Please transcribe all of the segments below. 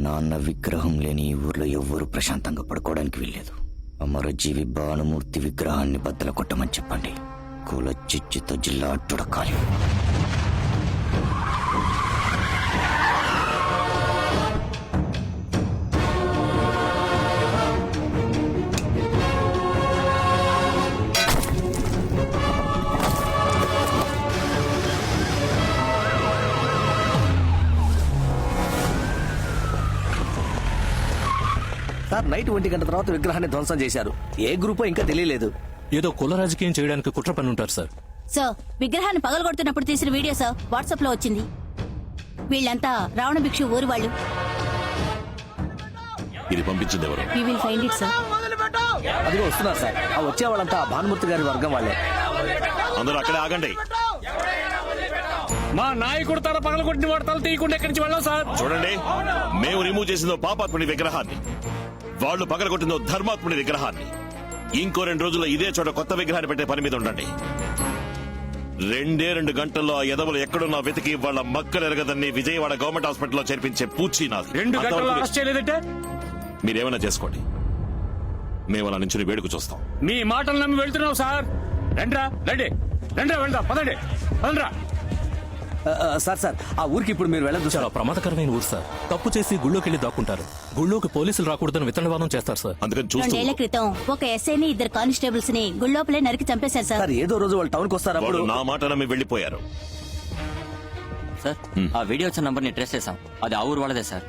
నాన్న విగ్రహం లేని ఈ ఊర్లో ఎవ్వరూ ప్రశాంతంగా పడుకోవడానికి వీల్లేదు. అమరజీవి భానుమూర్తి విగ్రహాన్ని బద్దలు కొట్టమని చెప్పండి. కుల చిచ్చుతో జిల్లా అట్టుడకాలి. సార్, నైట్ 1 గంట తర్వాత విగ్రహాన్ని ధ్వంసం చేశారు. ఏ గ్రూపో ఇంకా తెలియలేదు. ఏదో కుల రాజకీయం చేయడానికి కుట్ర పని ఉంటారు సార్. సార్, విగ్రహాన్ని పగలగొడుతున్నప్పుడు తీసిన వీడియో సార్ వాట్సాప్ లో వచ్చింది. వీళ్ళంతా రావణ భిక్షు ఊరి వాళ్ళు. ఇది పంపించింది ఎవరు? We will find it, sir. అదిగో వస్తున్నారు సార్. ఆ వచ్చే వాళ్ళంతా భానుమూర్తి గారి వర్గం వాళ్ళే. అందరూ అక్కడే ఆగండి. మా నాయకుడు తల పగలగొట్టిన వాడు తల తీయకుండా ఎక్కడి నుంచి వెళ్ళాం సార్. చూడండి, మేము రిమూవ్ చేసిందో పాపాత్ముడి విగ్రహాన్ని, వాళ్ళు పగలగొట్టిందో ధర్మాత్ముడి విగ్రహాన్ని. ఇంకో 2 రోజుల్లో ఇదే చోట కొత్త విగ్రహాన్ని పెట్టే పని మీద ఉండండి. 2 గంటల్లో ఆ ఎదవలు ఎక్కడున్నా వెతికి వాళ్ళ మక్కలు ఎరగదని విజయవాడ గవర్నమెంట్ హాస్పిటల్లో చేర్పించే పూచి నాది. 2 గంటల్లో అరెస్ట్ చేయలేదంటే మీరేమైనా చేసుకోండి, మేము అలా నుంచి వేడుకు చూస్తాం. మీ మాటలు నమ్మి వెళ్తున్నాం సార్. రండ్రా, రండి, రండ్రా, వెళ్దాం, పదండి, పదండ్రా. సార్ ఆ ఊరికి ఇప్పుడు మీరు వెళ్ళదు చాలా సార్. ప్రమాదకరమైన ఊరు సార్. తప్పు చేసి గుళ్ళోకి వెళ్లి దాక్కుంటారు. గుళ్ళోకి పోలీసులు రాకూడదని విత్తనవాదం చేస్తారు సార్. అందుకని చూస్తూ 2 ఏళ్ల క్రితం ఒక ఎస్ఐని 2 కానిస్టేబుల్స్ ని గుళ్ళోపలే నరికి చంపేశారు సార్. సార్, ఏదో రోజు వాళ్ళు టౌన్ కి వస్తారు. వాళ్ళు అప్పుడు నా మాట నమ్మి వెళ్లిపోయారు. సార్, ఆ వీడియో వచ్చిన నంబర్ ని ట్రేస్ చేశాం. అది ఆ ఊరు వాళ్ళదే సార్.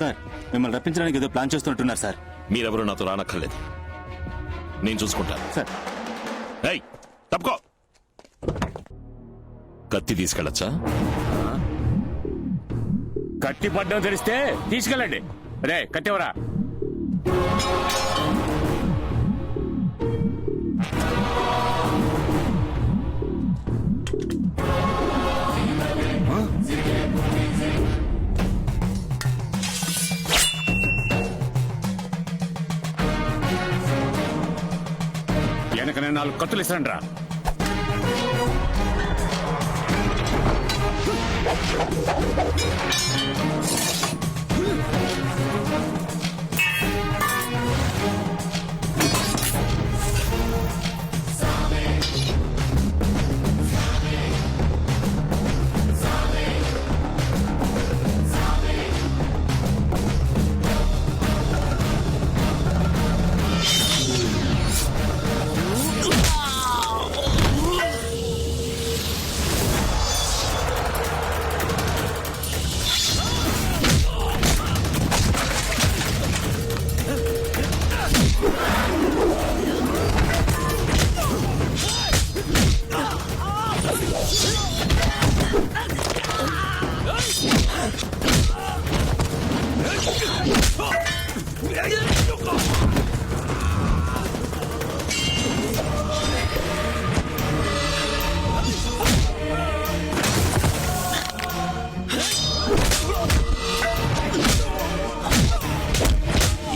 సార్, మిమ్మల్ని రప్పించడానికి ఏదో ప్లాన్ చేస్తుంటున్నారు సార్. మీరెవరూ నాతో రానక్కర్లేదు, నేను చూసుకుంటాను. సార్, ఏయ్, తప్పుకో. కత్తి తీసుకెళ్ళచ్చా? కత్తి పడ్డం తెలిస్తే తీసుకెళ్ళండి. రే, కత్తివరా. వెనక నేను 4 కత్తులు ఇస్తాను రా.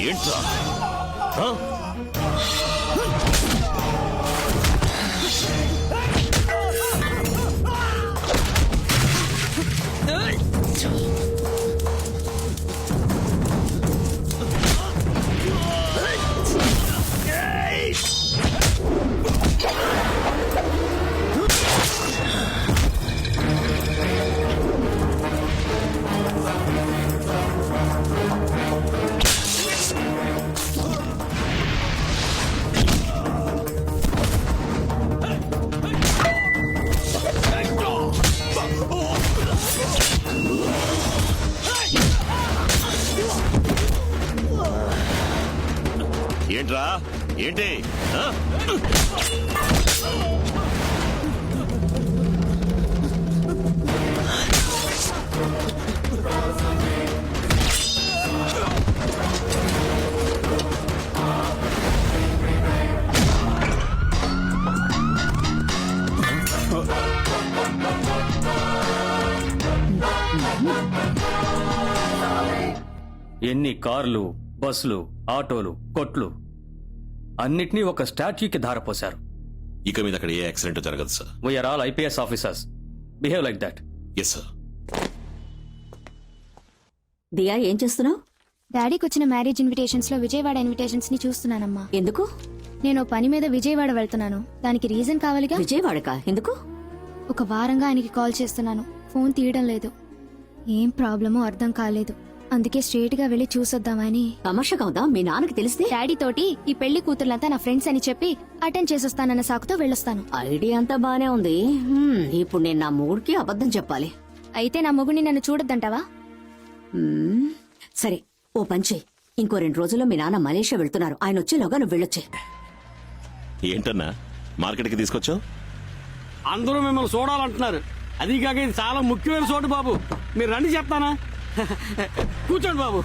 ఏంట్రా? ఏంట్రా? ఏంటి? ఎన్ని కార్లు, బస్సులు, ఆటోలు, కొట్లు అన్నిటినీ ఒక స్టాట్యూకి ధారపోశారు. ఇక మీద అక్కడ ఏ యాక్సిడెంట్ జరగదు sir. We are all IPS officers. Behave like that. Yes sir. Diya, ఏం చేస్తున్నావు? డాడీకి వచ్చిన మ్యారేజ్ ఇన్విటేషన్స్ లో విజయవాడ ఇన్విటేషన్స్ ని చూస్తున్నానమ్మా. ఎందుకు? నేను ఓ పని మీద విజయవాడ వెళ్తున్నాను. దానికి రీజన్ కావాలిగా. విజయవాడకా? ఎందుకు? ఒక వారంగా ఆయనకి కాల్ చేస్తున్నాను, ఫోన్ తీయడం లేదు. ఏం ప్రాబ్లమో అర్థం కాలేదు. అందుకే స్ట్రేట్ గా వెళ్లి చూసొద్దామని. తమాషగా ఉందా? మీ నాన్నకి తెలిస్తే? డాడీ తోటి ఈ పెళ్లి కూతుర్లంతా నా ఫ్రెండ్స్ అని చెప్పి అటెండ్ చేసొస్తానన్న సాకుతో వెళ్ళొస్తాను. ఐడియా అంతా బానే ఉంది. ఇప్పుడు నేను నా మూడికి అబద్ధం చెప్పాలి. అయితే నా మొగుడిని నన్ను చూడొద్దంటావా? సరే, ఓ పంచే. ఇంకో 2 రోజుల్లో మీ నాన్న మలేషియా వెళ్తున్నారు. ఆయన వచ్చేలోగా నువ్వు వెళ్ళొచ్చే. ఏంటన్నా మార్కెట్కి తీసుకొచ్చావు? అందరూ మిమ్మల్ని చూడాలంటున్నారు. అది కాక ఇది చాలా ముఖ్యమైన చోటు బాబు. మీరు రండి చెప్తానా? కూర్చోండి బాబు.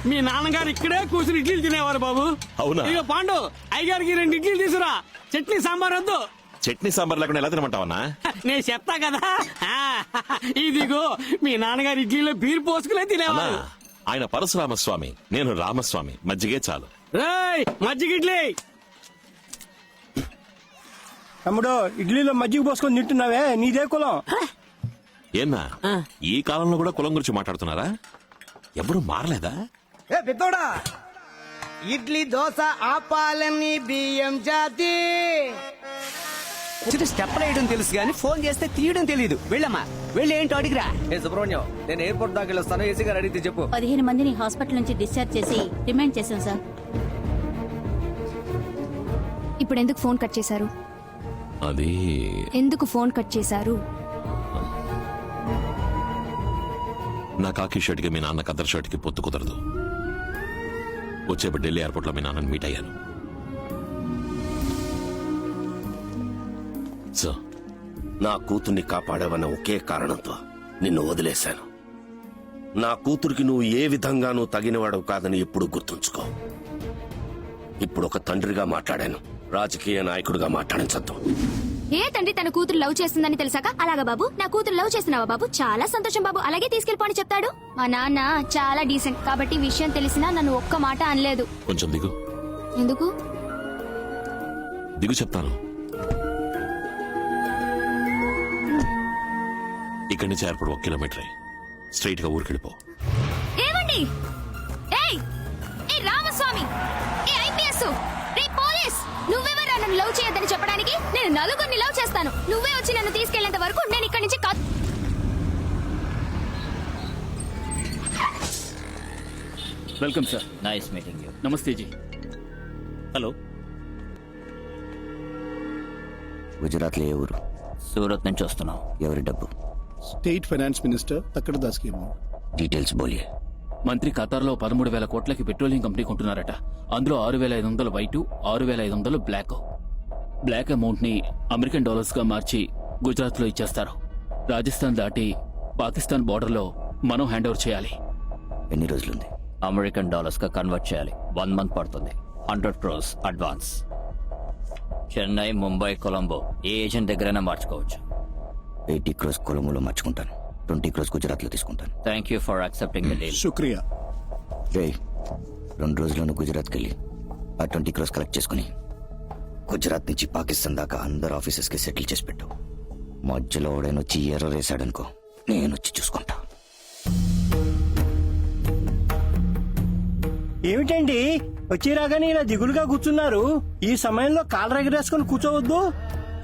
మీ నాన్నగారు ఇక్కడే కూర్చుని ఇడ్లీలు తినేవారు బాబు. అవునా? ఇక పాండు అయ్యగారికి 2 ఇడ్లీలు తీసురా. చట్నీ సాంబార్ వద్దు. చట్నీ సాంబార్ లేకుండా ఎలా తినమంటావన్నా? నేను చెప్తా కదా. ఇదిగో మీ నాన్నగారు ఇడ్లీలో బీర్ పోసుకునే అన్నా, తినేవారు. ఆయన పరశురామస్వామి, నేను రామస్వామి. మజ్జిగే చాలు. రేయ్ మజ్జిగ ఇడ్లీ. తమ్ముడు, ఇడ్లీలో మజ్జిగ పోసుకొని తింటున్నావే, నీదే కులం? ఏన్నా ఈ కాలంలో కూడా కులం గురించి మాట్లాడుతున్నారా? ఎవరు మారలేదా? ఏ పెద్దోడా, ఇడ్లీ దోశ ఆపాలని బియ్యం జాతి. స్టెప్ వేయడం తెలుసు కానీ ఫోన్ చేస్తే తీయడం తెలియదు. వెళ్ళమ్మా, వెళ్ళి ఏంటో అడిగిరా. ఏ సుబ్రహ్మణ్యం, నేను ఎయిర్పోర్ట్ దాకా వెళ్ళొస్తాను. ఏసీ గారు అడిగితే చెప్పు. 15 మందిని హాస్పిటల్ నుంచి డిశ్చార్జ్ చేసి రిమైండ్ చేశాం సార్. ఇప్పుడు ఎందుకు ఫోన్ కట్ చేశారు? అది ఎందుకు ఫోన్ కట్ చేశారు? నా కాకి షర్ట్ కి మీ నాన్న కద్దర్ షర్ట్ కి పొత్తు కుదరదు. వచ్చేప్పుడు ఢిల్లీ ఎయిర్పోర్ట్ లో మీ నాన్నని మీట్ అయ్యాను. సార్, నా కూతుర్ని కాపాడావన్న ఒకే కారణంతో నిన్ను వదిలేశాను. నా కూతురికి నువ్వు ఏ విధంగానూ తగినవాడవు కాదని ఎప్పుడు గుర్తుంచుకో. ఇప్పుడు ఒక తండ్రిగా మాట్లాడాను, రాజకీయ నాయకుడిగా మాట్లాడించద్దు. ఏ తండ్రి తన కూతురు లవ్ చేస్తుందని తెలిసాక అలాగా బాబు, నా కూతురు లవ్ చేస్తున్నావా బాబు, చాలా సంతోషం బాబు, అలాగే తీసుకెళ్ళిపోని చెప్తాడు. మా నాన్న చాలా డీసెంట్ కాబట్టి విషయం తెలిసినా నన్ను ఒక్క మాట అనలేదు. కొంచెం దిగు. ఎందుకు దిగు చెప్తాను. ఇక్కడి నుంచి ఎయిర్పోర్ట్ 1 కిలోమీటరే. స్ట్రైట్ గా ఊరికెళ్ళిపో. ఏమండి? ఏయ్ ఏ రామస్వామి, ఏ ఐపీఎస్, రే పోలీస్, నువ్వెవరా నన్ను లవ్ చేయొద్దని చెప్పడానికి? నేను నలుగురిని లవ్ చేస్తాను. నువ్వే వచ్చి నన్ను తీసుకెళ్లేంత వరకు నేను ఇక్కడి నుంచి welcome sir. Nice meeting you. నమస్తే జీ. హలో. గుజరాత్ లో ఏ ఊరు? సూరత్ నుంచి వస్తున్నాం. ఎవరి డబ్బు? స్టేట్ ఫైనాన్స్ మినిస్టర్ తక్కడ దాస్ కి అమౌంట్. డీటెయిల్స్ బోలియే. మంత్రి ఖతార్లో 13,000 కోట్లకి పెట్రోలియం కంపెనీ కొంటున్నారట. అందులో 6,500 వైట్, 6,500 బ్లాక్. బ్లాక్ అమౌంట్ ని అమెరికన్ డాలర్స్ గా మార్చి గుజరాత్ లో ఇచ్చేస్తారు. రాజస్థాన్ దాటి పాకిస్తాన్ బోర్డర్ లో మనం హ్యాండ్ ఓవర్ చేయాలి. ఎన్ని రోజులుంది? అమెరికన్ డాలర్స్ గా కన్వర్ట్ చేయాలి. 1 మంత్ పడుతుంది. 100 crores అడ్వాన్స్. చెన్నై, ముంబై, కొలంబో ఏ ఏజెంట్ దగ్గరైనా మార్చుకోవచ్చు. 80 crores కొలంబోలో మార్చుకుంటాను. 20 crores గుజరాత్ లో తీసుకుంటాను. Thank you for accepting the deal. శుక్రియా. రే, 2 రోజుల్లోనూ గుజరాత్కి వెళ్ళి ఆ 20 crores కలెక్ట్ చేసుకుని గుజరాత్ నుంచి పాకిస్తాన్ దాకా అందరు ఆఫీసెస్ కి సెటిల్ చేసి పెట్టు. మధ్యలో ఓడైనా వచ్చి ఎర్రర్ వేసాడనుకో, నేను వచ్చి చూసుకుంటా. ఏమిటండి వచ్చి రాగానే ఇలా దిగులుగా కూర్చున్నారు? ఈ సమయంలో కాలర్ ఎగరేసుకుని కూర్చోవద్దు.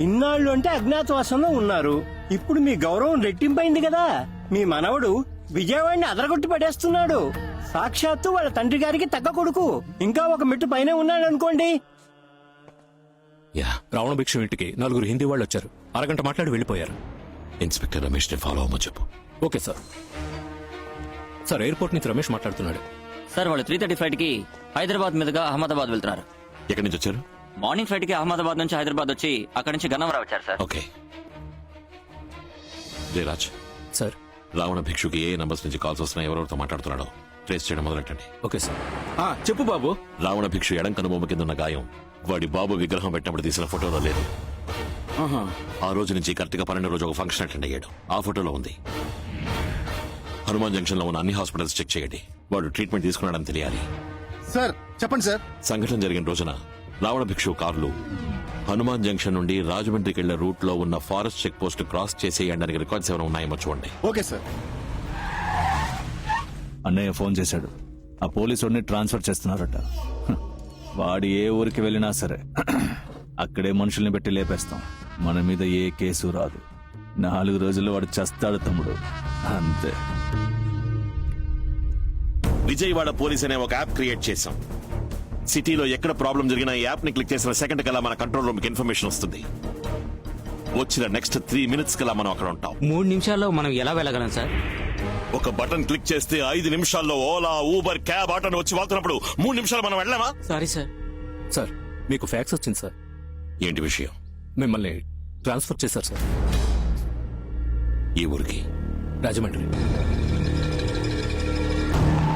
ఇన్నాళ్ళు అంటే అజ్ఞాతవాసంలో ఉన్నారు. ఇప్పుడు మీ గౌరవం రెట్టింపైంది కదా. మీ మనవడు విజయవాడిని అదరగొట్టి పడేస్తున్నాడు. సాక్షాత్తు వాళ్ళ తండ్రి గారికి తగ్గ కొడుకు. ఇంకా ఒక మెట్టు పైనే ఉన్నాడు అనుకోండి. రావణ భిక్షం ఇంటికి 4 హిందీ వాళ్ళు వచ్చారు. అరగంట మాట్లాడి వెళ్ళిపోయారు. ఇన్స్పెక్టర్ రమేష్ ని ఫాలో అవ్వమని చెప్పు. Okay sir. సార్, ఎయిర్పోర్ట్ నుంచి రమేష్ మాట్లాడుతున్నాడు. సార్, వాళ్ళు 3:30 ఫ్లైట్ కి హైదరాబాద్ మీదుగా అహ్మదాబాద్ వెళ్తున్నారు. ఎక్కడి నుంచి వచ్చారు? మార్నింగ్ ఫ్లైట్ కి అహ్మదాబాద్ నుంచి హైదరాబాద్ వచ్చి అక్కడి నుంచి గన్నవరం వచ్చారు sir. Okay. Jayaraj sir. Ravana భిక్షుకి ఏ నంబర్స్ నుంచి కాల్స్ వస్తున్నాయి, ఎవరెవరితో మాట్లాడుతున్నాడో ట్రేస్ చేయడం మొదలెట్టండి. Okay sir. చెప్పు బాబు. రావణ భిక్షు ఎడం కనుబొమ్మ కింద ఉన్న గాయం వాడి బాబు విగ్రహం పెట్టినప్పుడు తీసిన ఫోటోలో లేదు. ఆ రోజు నుంచి కరెక్ట్ గా 12 రోజు ఒక ఫంక్షన్ అటెండ్ అయ్యాడు. ఆ ఫోటోలో ఉంది. హనుమాన్ జంక్షన్ లో ఉన్న అన్ని హాస్పిటల్స్ చెక్ చేయండి. వాడు ట్రీట్మెంట్ తీసుకున్నాడని తెలియాలి. సార్ చెప్పండి సార్. సంఘటన జరిగిన రోజున రావణ భిక్షు కార్లు హనుమాన్ జంక్షన్ నుండి రాజమండ్రికి వెళ్లే రూట్ లో ఉన్న ఫారెస్ట్ చెక్ పోస్ట్ క్రాస్ చేసేయడానికి రికార్డ్స్ ఏమైనా ఉన్నాయేమో చూడండి. Okay sir. అన్నయ్య ఫోన్ చేశాడు. ఆ పోలీసుడిని ట్రాన్స్ఫర్ చేస్తున్నారట. హ, వాడు ఏ ఊరికి వెళ్ళినా సరే అక్కడే మనుషుల్ని పెట్టి లేపేస్తాం. మన మీద ఏ కేసు రాదు. 4 రోజుల్లో వాడు చస్తాడు తమ్ముడు, అంతే. విజయవాడ పోలీస్ అనే ఒక యాప్ క్రియేట్ చేశాం. సిటీలో ఎక్కడ ప్రాబ్లం జరిగినా ఈ యాప్ ని క్లిక్ చేసిన సెకండ్ కల్లా మన కంట్రోల్ రూమ్ కి ఇన్ఫర్మేషన్ వస్తుంది. వచ్చిన నెక్స్ట్ 3 minutes కల్లా మనం అక్కడ ఉంటాం. 3 నిమిషాల్లో మనం ఎలా వెళ్ళగలం సార్? ఒక బటన్ క్లిక్ చేస్తే 5 నిమిషాల్లో ఓలా, ఊబర్, క్యాబ్, ఆటోని వచ్చి వాళ్తున్నప్పుడు 3 నిమిషాలు మనం వెళ్ళామా? Sorry sir. సార్ మీకు ఫ్యాక్స్ వచ్చింది సార్. ఏంటి విషయం? మిమ్మల్ని ట్రాన్స్ఫర్ చేశారు సార్ ఈ ఊరికి. రాజమండ్రి.